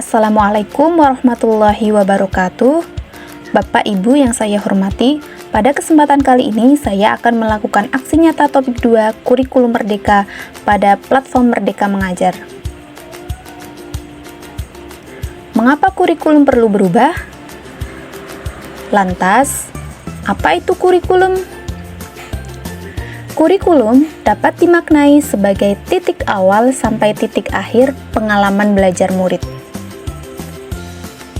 Assalamualaikum warahmatullahi wabarakatuh. Bapak Ibu yang saya hormati, pada kesempatan kali ini saya akan melakukan aksi nyata topik 2 Kurikulum Merdeka pada platform Merdeka Mengajar. Mengapa kurikulum perlu berubah? Lantas, apa itu kurikulum? Kurikulum dapat dimaknai sebagai titik awal sampai titik akhir pengalaman belajar murid.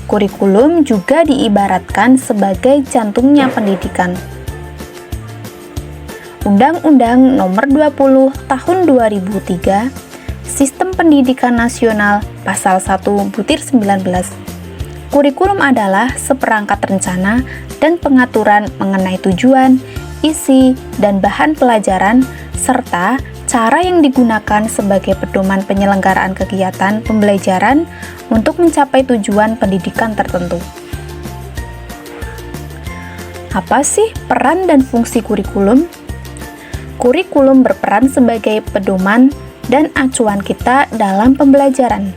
Kurikulum juga diibaratkan sebagai jantungnya pendidikan. Undang-Undang Nomor 20 Tahun 2003, Sistem Pendidikan Nasional Pasal 1/19. Kurikulum adalah seperangkat rencana dan pengaturan mengenai tujuan, isi, dan bahan pelajaran, serta cara yang digunakan sebagai pedoman penyelenggaraan kegiatan pembelajaran untuk mencapai tujuan pendidikan tertentu. Apa sih peran dan fungsi kurikulum? Kurikulum berperan sebagai pedoman dan acuan kita dalam pembelajaran.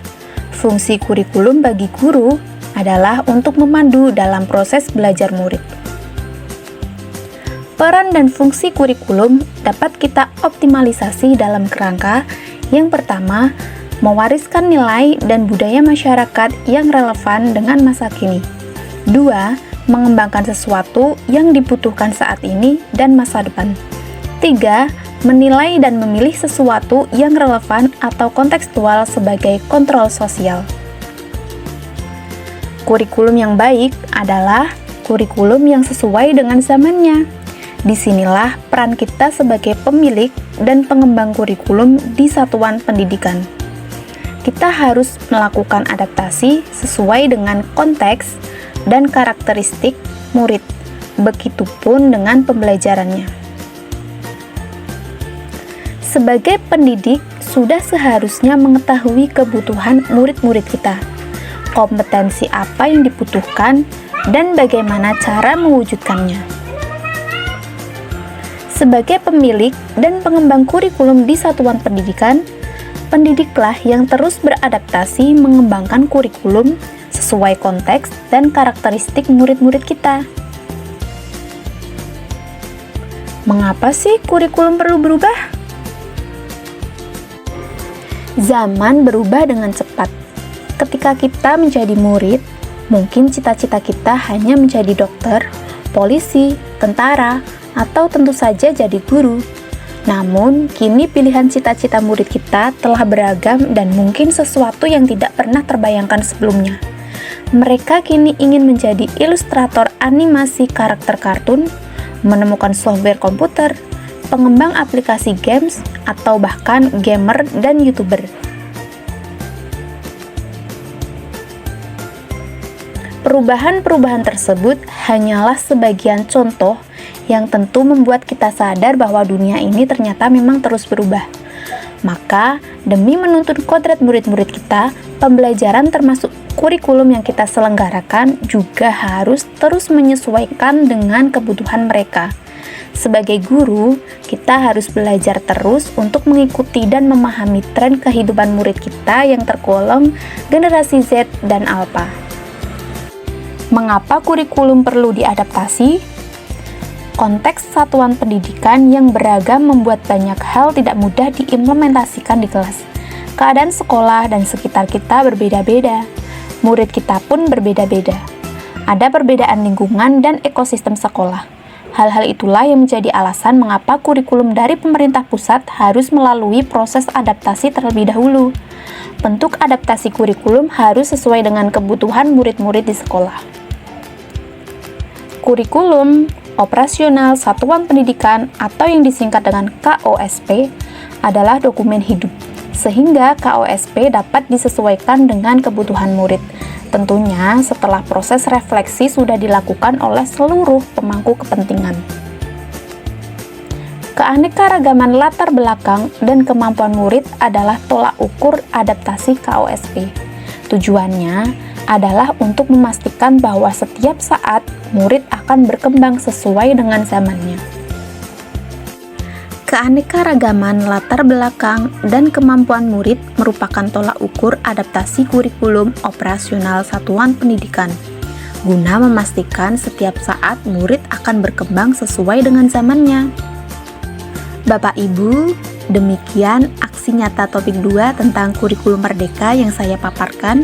Fungsi kurikulum bagi guru adalah untuk memandu dalam proses belajar murid. Peran dan fungsi kurikulum dapat kita optimalisasi dalam kerangka yang pertama, mewariskan nilai dan budaya masyarakat yang relevan dengan masa kini. 2. Mengembangkan sesuatu yang dibutuhkan saat ini dan masa depan. 3. Menilai dan memilih sesuatu yang relevan atau kontekstual sebagai kontrol sosial. Kurikulum yang baik adalah kurikulum yang sesuai dengan zamannya. Disinilah peran kita sebagai pemilik dan pengembang kurikulum di satuan pendidikan. Kita harus melakukan adaptasi sesuai dengan konteks dan karakteristik murid, begitupun dengan pembelajarannya. Sebagai pendidik, sudah seharusnya mengetahui kebutuhan murid-murid kita, kompetensi apa yang dibutuhkan, dan bagaimana cara mewujudkannya. Sebagai pemilik dan pengembang kurikulum di satuan pendidikan, pendidiklah yang terus beradaptasi mengembangkan kurikulum sesuai konteks dan karakteristik murid-murid kita. Mengapa sih kurikulum perlu berubah? Zaman berubah dengan cepat. Ketika kita menjadi murid, mungkin cita-cita kita hanya menjadi dokter, polisi, tentara, atau tentu saja jadi guru. Namun, kini pilihan cita-cita murid kita telah beragam dan mungkin sesuatu yang tidak pernah terbayangkan sebelumnya. Mereka kini ingin menjadi ilustrator animasi karakter kartun, menemukan software komputer, pengembang aplikasi games, atau bahkan gamer dan YouTuber. Perubahan-perubahan tersebut hanyalah sebagian contoh yang tentu membuat kita sadar bahwa dunia ini ternyata memang terus berubah. Maka, demi menuntun kodrat murid-murid kita, pembelajaran termasuk kurikulum yang kita selenggarakan juga harus terus menyesuaikan dengan kebutuhan mereka. Sebagai guru, kita harus belajar terus untuk mengikuti dan memahami tren kehidupan murid kita yang tergolong generasi Z dan Alpha. Mengapa kurikulum perlu diadaptasi? Konteks satuan pendidikan yang beragam membuat banyak hal tidak mudah diimplementasikan di kelas. Keadaan sekolah dan sekitar kita berbeda-beda. Murid kita pun berbeda-beda. Ada perbedaan lingkungan dan ekosistem sekolah. Hal-hal itulah yang menjadi alasan mengapa kurikulum dari pemerintah pusat harus melalui proses adaptasi terlebih dahulu. Bentuk adaptasi kurikulum harus sesuai dengan kebutuhan murid-murid di sekolah. Kurikulum operasional satuan pendidikan atau yang disingkat dengan KOSP adalah dokumen hidup, sehingga KOSP dapat disesuaikan dengan kebutuhan murid. Tentunya setelah proses refleksi sudah dilakukan oleh seluruh pemangku kepentingan. Keanekaragaman latar belakang dan kemampuan murid adalah tolak ukur adaptasi KOSP. Tujuannya adalah untuk memastikan bahwa setiap saat murid akan berkembang sesuai dengan zamannya. Keanekaragaman latar belakang dan kemampuan murid merupakan tolak ukur adaptasi kurikulum operasional satuan pendidikan, guna memastikan setiap saat murid akan berkembang sesuai dengan zamannya. Bapak Ibu, demikian aksi nyata topik 2 tentang kurikulum merdeka yang saya paparkan.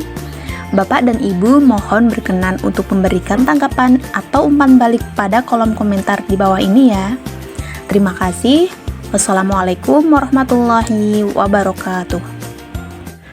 Bapak dan Ibu mohon berkenan untuk memberikan tanggapan atau umpan balik pada kolom komentar di bawah ini ya. Terima kasih. Wassalamualaikum warahmatullahi wabarakatuh.